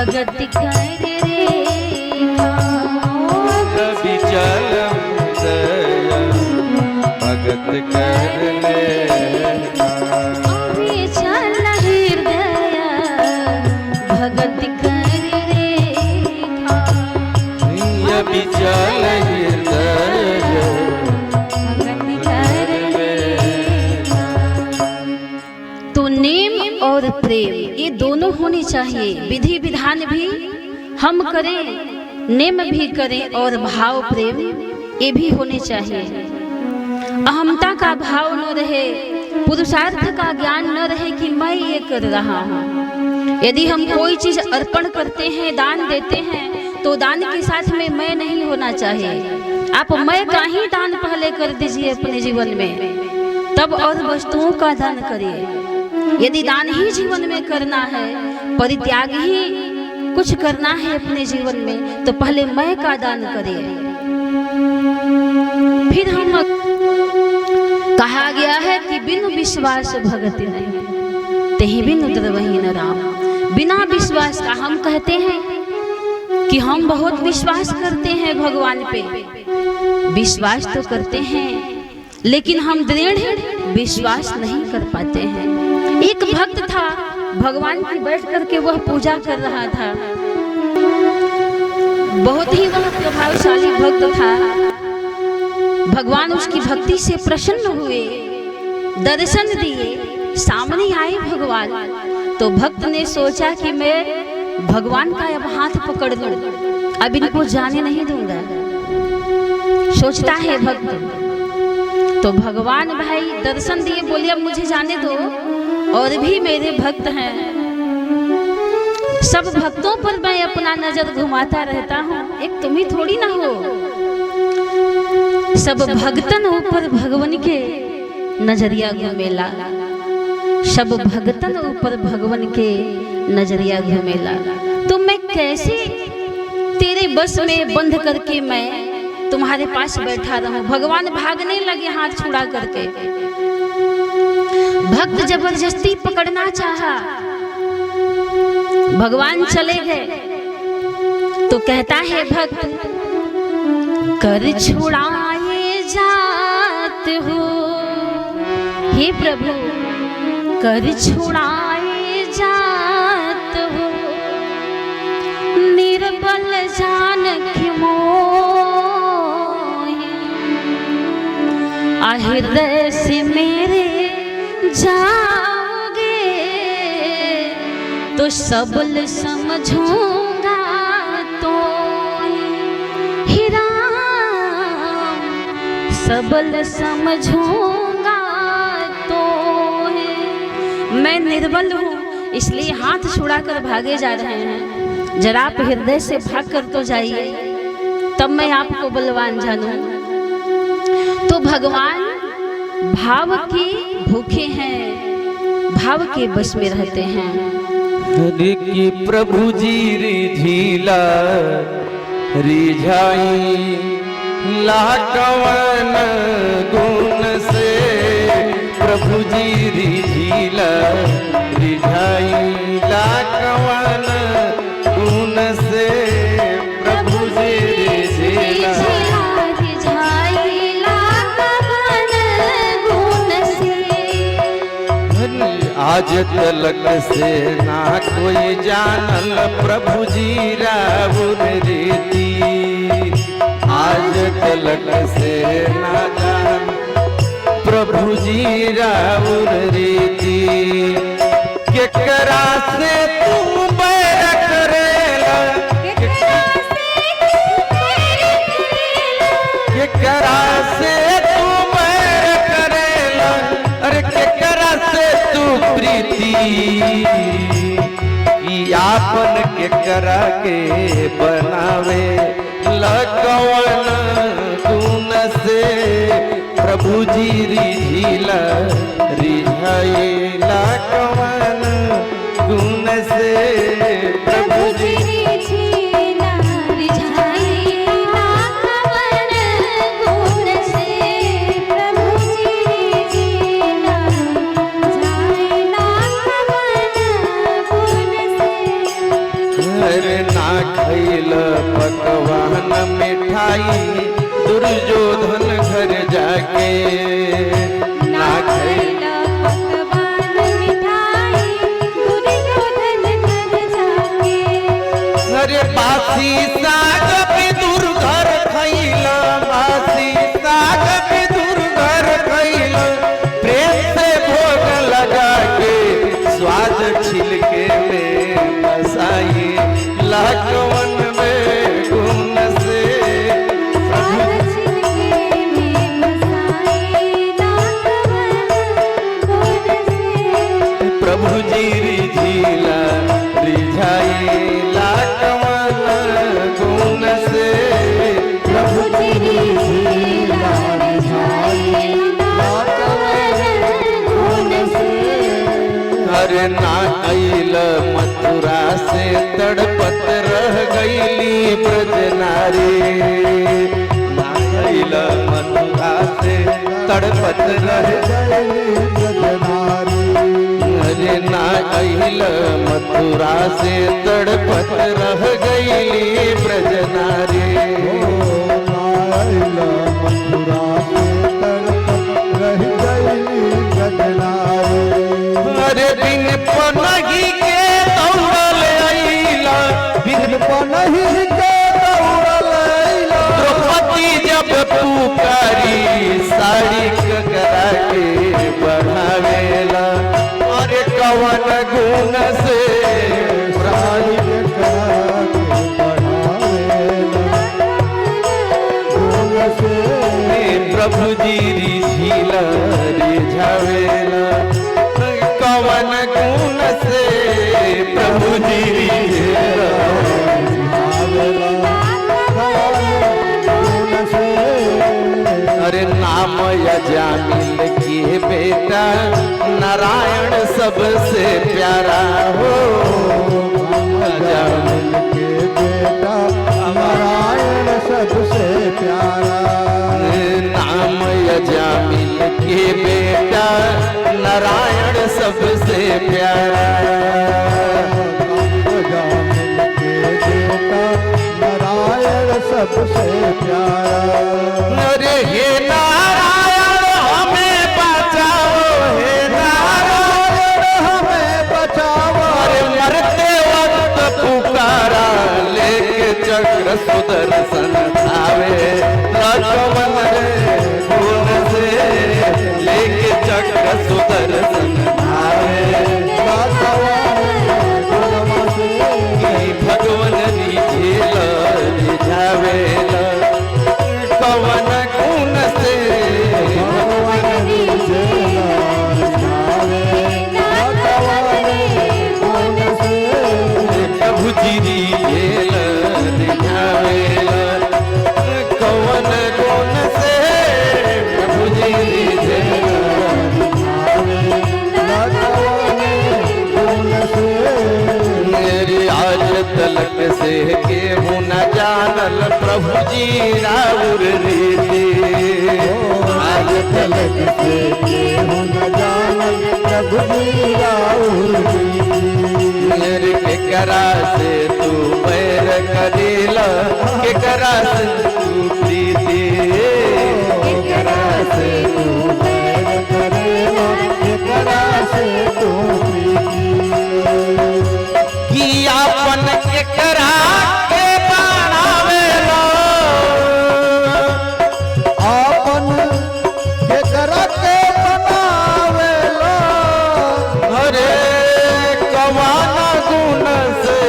भगत कर रेखा। कभी चलम दया भगत कर लेखा। अभी चल हृदय भगत कर रेखा। अभी चल हृदय भगत कर रेखा। तो नेम और प्रेम ये दोनों होने चाहिए। विधि विधान भी हम करें, नेम भी करें और भाव प्रेम ये भी होने चाहिए। अहमता का भाव न रहे, पुरुषार्थ का ज्ञान न रहे कि मैं ये कर रहा हूँ। यदि हम कोई चीज अर्पण करते हैं, दान देते हैं, तो दान के साथ में मैं नहीं होना चाहिए। आप मैं का ही दान पहले कर दीजिए अपने जीवन में, तब और वस्तुओं का दान करिए। यदि दान ही जीवन में करना है, परित्याग ही कुछ करना है अपने जीवन में, तो पहले मैं का दान करिए। फिर हम कहा गया है कि बिनु विश्वास भगति नहीं, तेहि बिनु द्रवहि न राम। बिना विश्वास का हम कहते हैं कि हम बहुत विश्वास करते हैं भगवान पे, विश्वास तो करते हैं, लेकिन हम दृढ़ विश्वास नहीं कर पाते हैं। एक भक्त था, भगवान की बैठ करके वह पूजा कर रहा था। बहुत ही वह प्रभावशाली भक्त था। भगवान उसकी भक्ति से प्रसन्न हुए, दर्शन दिए, सामने आए भगवान। तो भक्त ने सोचा कि मैं भगवान का अब हाथ पकड़ लूं, अब इनको जाने नहीं दूंगा, सोचता है भक्त। तो भगवान भाई दर्शन दिए, बोले अब मुझे जाने दो, और भी मेरे भक्त हैं, सब भक्तों पर मैं अपना नजर घुमाता रहता हूँ, एक तुम ही थोड़ी ना हो। सब भगतन ऊपर भगवान के नजरिया घुमेला, सब भगतन ऊपर भगवान के नजरिया घुमेला। तो मैं कैसे तेरे बस में बंद करके मैं तुम्हारे पास बैठा रहूं। भगवान भागने लगे हाथ छुड़ा करके। भक्त जबरदस्ती पकड़ना चाहा, भगवान चले गए। तो कहता है भक्त, कर छुड़ाए जात हो, हे प्रभु कर छुड़ाए जात हो, निर्बल जान की हृदय से मेरे जाओगे तो सबल समझूंगा तो ही राम, सबल समझूंगा तो है। मैं निर्बल हूँ, इसलिए हाथ छुड़ाकर भागे जा रहे हैं। जरा आप हृदय से भाग कर तो जाइए, तब मैं आपको बलवान जानूं। तो भगवान भाव के भूखे हैं, भाव के बस में रहते हैं। हरि की प्रभु जी रिझिला रिझाई लाकवन गुण से, प्रभु जी रिझिला रिझाई लाकवन गुण से, प्रभु जी रिझिला आज तलक से ना कोई जानल प्रभु जी रावुर रीति, आज तलक से ना जान प्रभु जी रावुर रीति। केकरा से तू बैर करेला, केकरा से तू बैर करेला, अरे केकरा से तू प्रीति की आपन के करा के बनावे लकवन गुण से, प्रभु जी रिझिला रिझाई लकवन गुण से, प्रभु जी रिझिला रिझाई लकवन गुण से, प्रभु जी रिझिला रिझाई लकवन गुण से। दुर्योधन घर जाके ना खैला पकवान मिठाई दुर्योधन घर जाके। अरे बासी साग विदुर घर खैला, बासी साग विदुर घर खैला, प्रेम से भोग लगा के स्वाद छिलके में बसाई लाखवन में गुण से। स्वाद छिलके में बसाए लाखवन गुण से। प्रभु जी रिझिला रिझाई लाखवन गुण से। प्रभु तेरी लीला रिझाई लाखवन गुण से। अरे ना अइल मथुरा से तड़पत रह गईली ब्रज नारी, ना अइल मथुरा से तड़पत रह गईली ब्रज नारी। अरे ना अइल मथुरा से तड़पत रह गईली ब्रज नारी। अरे बिन पनही के दौड़ल अइला, बिन पनही के दौड़ल अइला, द्रौपदी जब पुकारी साड़ी ककरा के बढ़ावेला। अरे कवन गुण से साड़ी ककरा के बढ़ावेला, गुण से प्रभु जी रिझिला रिझावेला। कवन गुण से प्रभु जी रिझिला रिझावेला। अरे नाम यजामिल के बेटा नारायण सबसे प्यारा हो, यजामिल के बेटा नारायण सबसे प्यारा। नाम यजामिल के बेटा नारायण सबसे प्यारा, यजामिल के बेटा नारायण सबसे प्यारा। अरे हे नारायण हमें बचाओ, हे नारायण हमें बचाओ। अरे मरते वक्त पुकारा लेके चक्र सुदर्शन आवे, लक्ष्मण गुण से लेके चक्र सुदर्शन आवे। भगवन रिझिला रिझावेला, कवन गुण से भगवन रिझिला रिझावेला, कवन गुण से प्रभु जी रिझिला रिझावेला, कवन गुण से प्रभु जी रिझिला रिझावेला, कवन गुण से। मेरी आज तलक से केहू न जानल प्रभु जी राउर रीति, आज तलक से केहू न जानल प्रभु जी राउर रीति। मेरे केकरा से तू बैर करेला, केकरा से तू प्रीति, केकरा से तू बैर करेला, केकरा से तू प्रीति। कि आपन केकरा के बनावेला, आपन केकरा के बनावेला। अरे कवन गुण से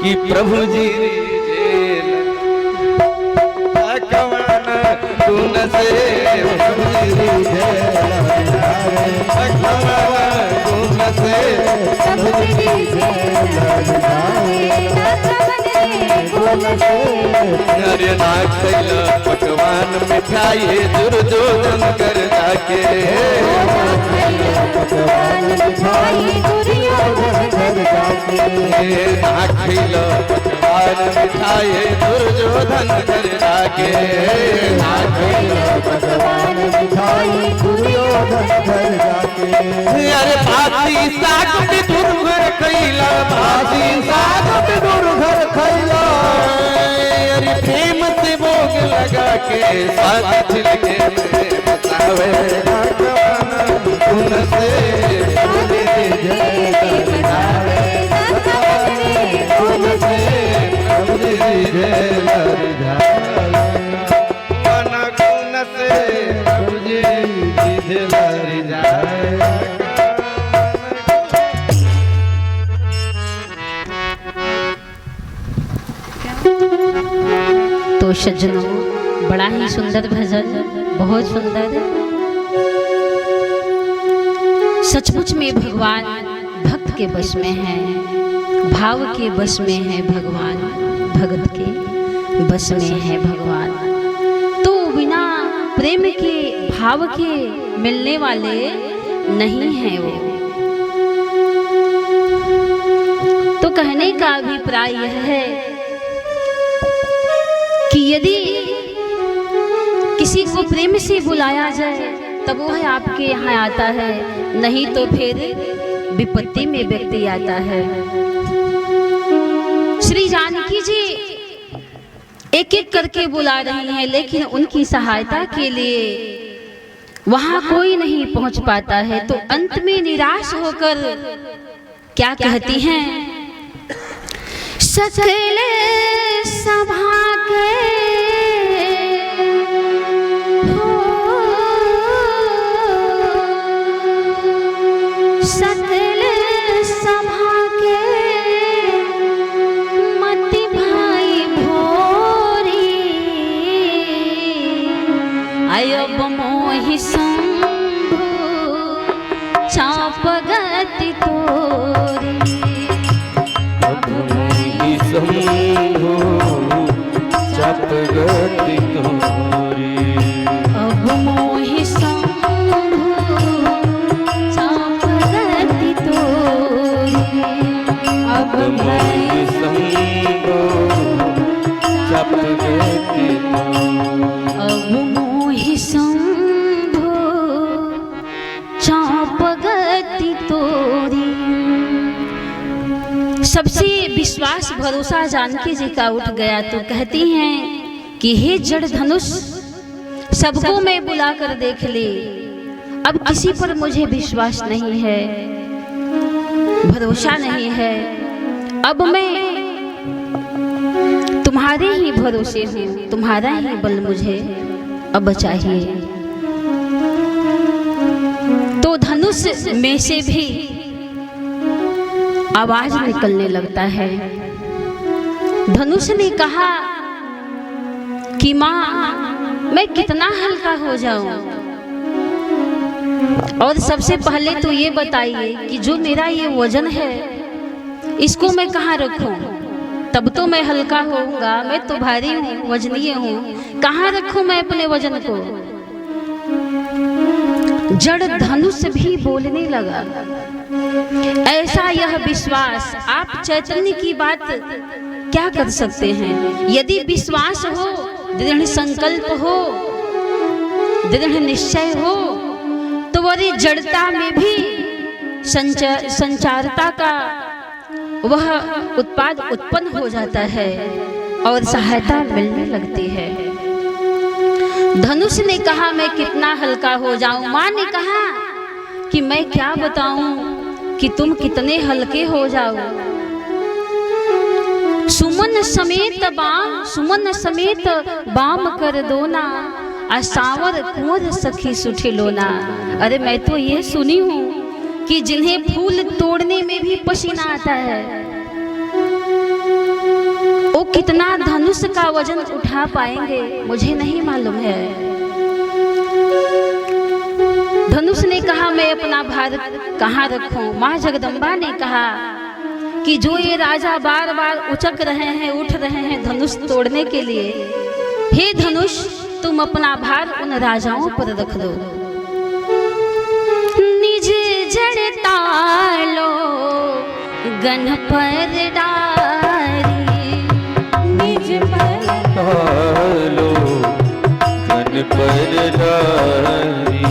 कि प्रभु जी रिझिला, कवन गुण से प्रभु जी रिझिला, कवन गुण से अरे ना खैला पकवान मिठाई दुर्योधन कर जाके, पकवान मिठाई दुर्योधन कर जाके। ना खैला पकवान मिठाई दुर्योधन कर जाके, ना खैला पकवान मिठाई दुर्योधन कर जाके। अरे बासी साग विदुर घर खैला, बासी साग विदुर घर खैला। अरे प्रेम से भोग लगा के साथ छिलके में बतावे उनसे प्रभु जी जय लरिझावे उनसे प्रभु जी जय लरिझावे मन गुण से प्रभु जी जय लरिझावे। तो सज्जनों, बड़ा ही सुंदर भजन, बहुत सुंदर। सचमुच में भगवान भक्त के वश में है, भाव के वश में है भगवान, भगत के वश में है भगवान। तो बिना प्रेम के, भाव के मिलने वाले नहीं है वो। तो कहने का अभिप्राय यह है कि यदि किसी को प्रेम से बुलाया जाए तब वह आपके यहाँ आता है, नहीं तो फिर विपत्ति में व्यक्ति आता है। श्री जानकी जी एक एक करके बुला रही हैं, लेकिन उनकी सहायता के लिए वहां कोई नहीं पहुंच पाता है। तो अंत में निराश होकर क्या कहती हैं? सकल सभा के सकल सभा के मति भाई भोरी अयब मोहि शंभु चाप गति तोरी शंभु चाप गति तोरी अब मोहि शंभु चाप गति तोरी अब मोहि शंभु चाप गति अब मोहि शंभु चाप गति तोरी। सबसे विश्वास भरोसा जानकी जी का उठ गया तो कहती हैं कि हे जड़ धनुष, सबको मैं बुला कर देख ली, अब किसी पर मुझे विश्वास नहीं है, भरोसा नहीं है। अब मैं तुम्हारे ही भरोसे हूँ, तुम्हारा ही बल मुझे अब चाहिए। तो धनुष में से भी आवाज निकलने लगता है। धनुष ने कहा कि माँ, मैं कितना हल्का हो जाऊं, और सबसे पहले तो ये बताइए कि जो मेरा ये वजन है इसको मैं कहाँ रखूं? तब तो मैं हल्का होऊंगा, मैं तो भारी हूँ, वजनीय हूँ, कहाँ रखूं मैं अपने वजन को? जड़ धनुष भी बोलने लगा। ऐसा यह विश्वास, आप चैतन्य की बात क्या कर सकते हैं? यदि विश्वास हो, दृढ़ संकल्प हो, दृढ़ निश्चय हो, तो वही जड़ता में भी संचारता का वह उत्पाद उत्पन्न हो जाता है और सहायता मिलने लगती है। धनुष ने कहा मैं कितना हल्का हो जाऊं। माँ ने कहा कि मैं क्या बताऊं कि तुम कितने हल्के हो जाओ। सुमन समेत बाम कर दो ना, असावर कुंवर सखी सुठी लोना। अरे मैं तो ये सुनी हूँ कि जिन्हें फूल तोड़ने में भी पसीना आता है, वो कितना धनुष का वजन उठा पाएंगे मुझे नहीं मालूम है। धनुष ने कहा मैं अपना भार कहाँ रखूं? माँ जगदम्बा ने कहा कि जो ये राजा बार बार उचक रहे हैं, उठ रहे हैं धनुष तोड़ने के लिए, हे धनुष तुम अपना भार उन राजाओं पर रख दो। निज जड़ तालो गन पर डारी, निज तालो गन पर डारी,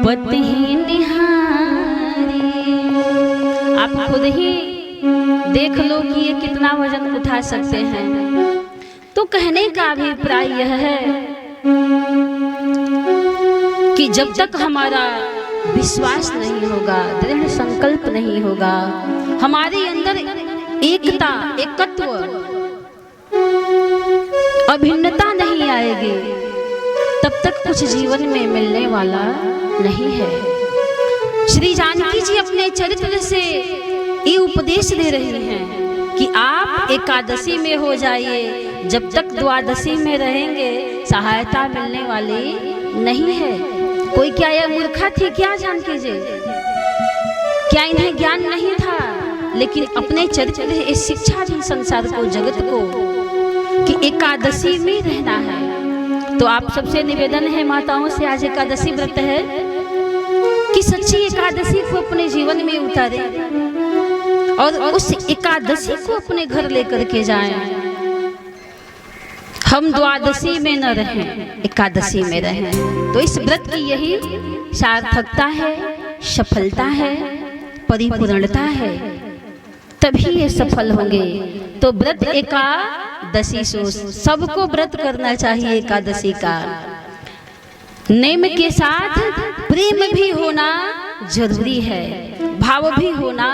पति निहारी। आप खुद ही देख लो कि ये कितना वजन उठा सकते हैं। तो कहने का अभिप्राय यह है कि जब तक हमारा विश्वास नहीं होगा, दृढ़ संकल्प नहीं होगा, हमारे अंदर एकता, एकत्व, अभिन्नता नहीं आएगी, तब तक कुछ जीवन में मिलने वाला नहीं है। श्री जानकी जी अपने चरित्र से ये उपदेश दे रही हैं कि आप एकादशी में हो जाइए, जब तक द्वादशी में रहेंगे सहायता मिलने वाली नहीं है। कोई क्या यह मूर्खा थी क्या जानकी जी? क्या इन्हें ज्ञान नहीं था? लेकिन अपने चरित्र से इस शिक्षा दी संसार को, जगत को, कि एकादशी में रहना है। तो आप सबसे निवेदन है माताओं से, आज एकादशी व्रत है, कि सच्ची एकादशी को अपने जीवन में उतारे और उस एकादशी को अपने घर लेकर के जाएं। हम द्वादशी में न रहें, एकादशी में रहें। तो इस व्रत की यही सार्थकता है, सफलता है, परिपूर्णता है, तभी ये सफल होंगे। तो व्रत एकादशी सो सबको व्रत करना चाहिए एकादशी का। नेम के साथ प्रेम भी होना जरूरी है, भाव भी होना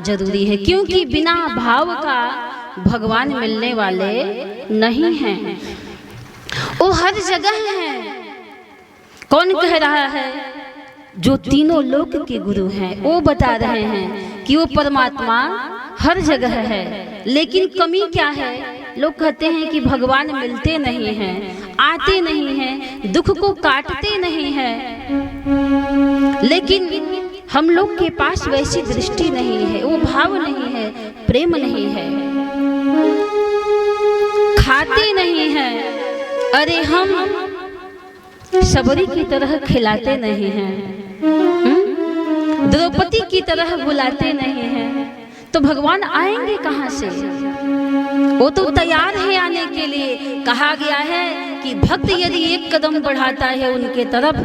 जरूरी है, क्योंकि बिना भाव का भगवान मिलने वाले नहीं हैं। वो हर जगह हैं। कौन कह रहा है? जो तीनों लोक के गुरु हैं, वो बता रहे हैं कि वो परमात्मा हर जगह है। लेकिन कमी क्या है? लोग कहते हैं कि भगवान मिलते नहीं हैं, आते नहीं हैं, दुख को काटते नहीं हैं। लेकिन हम लोग के पास वैसी दृष्टि नहीं है, वो भाव नहीं है, प्रेम नहीं है, खाते नहीं हैं। अरे हम सबरी की तरह खिलाते नहीं हैं, द्रौपदी की तरह बुलाते नहीं हैं, तो भगवान आएंगे कहाँ से? वो तो तैयार है आने के लिए। कहा गया है कि भक्त यदि एक कदम बढ़ाता है उनके तरफ,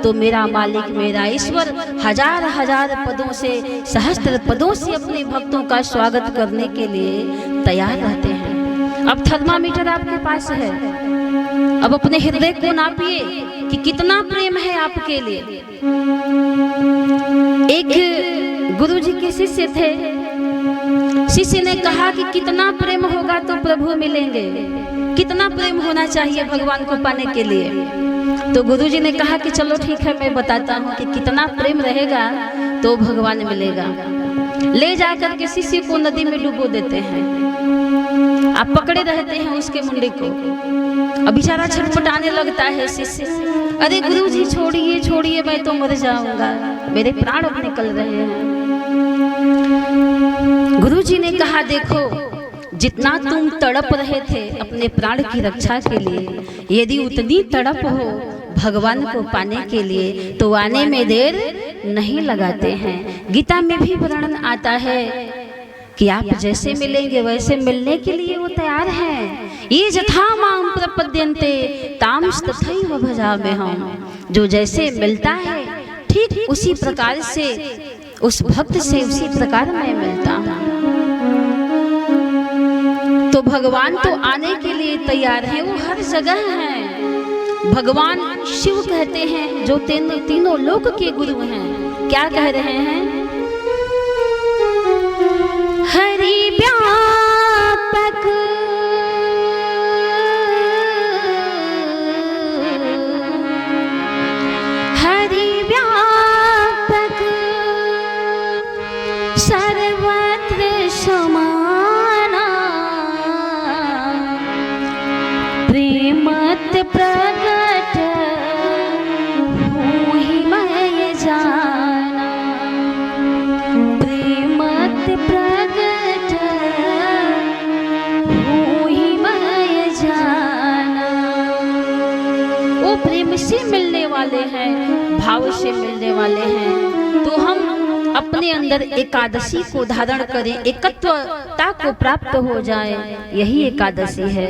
तो मेरा मालिक, मेरा ईश्वर हजार हजार पदों से, सहस्त्र पदों से अपने भक्तों का स्वागत करने के लिए तैयार रहते हैं। अब थर्मामीटर आपके पास है, अब अपने हृदय को नापिए कि कितना प्रेम है आपके लिए। एक गुरुजी के शिष्य थे, शिष्य ने कहा कि कितना प्रेम होगा तो प्रभु मिलेंगे, कितना प्रेम होना चाहिए भगवान को पाने के लिए? तो गुरुजी ने कहा कि चलो ठीक है, मैं बताता हूँ कि कितना प्रेम रहेगा तो भगवान मिलेगा। ले जाकर के शिष्य को नदी में डुबो देते हैं। आप पकड़े रहते हैं उसके मुंडे को, अब बेचारा छटपटाने लगता है शिष्य। अरे गुरुजी छोड़िए छोड़िए, मैं तो मर जाऊंगा, मेरे प्राण अब निकल रहे हैं। गुरुजी ने कहा देखो, जितना तुम तड़प रहे थे अपने प्राण की रक्षा के लिए, यदि उतनी तड़प हो भगवान को पाने के लिए, तो आने में देर नहीं लगाते हैं। गीता में भी वर्णन आता है कि आप जैसे मिलेंगे वैसे मिलने के लिए वो तैयार हैं। ये जथा माम प्रपद्यन्ते तांश तथैव भजाम्यहम्। जो जैसे मिलता है ठीक उसी प्रकार से, उस भक्त से उसी प्रकार मैं मिलता हूँ। तो भगवान तो आने के लिए तैयार है, वो हर जगह हैं। भगवान शिव कहते हैं जो तीनों लोक के गुरु हैं। क्या कह रहे हैं? हरि व्यापक हरि व्यापक सर्वत्र समाना, प्रेमत प्रकट हुई मैं जाना, प्रेमत प्रकट हुई मैं जाना। वो प्रेम से मिलने वाले हैं, भाव से मिलने वाले हैं। तो हम अपने अंदर एकादशी को धारण करें, एकत्वता को प्राप्त हो जाए, यही एकादशी है।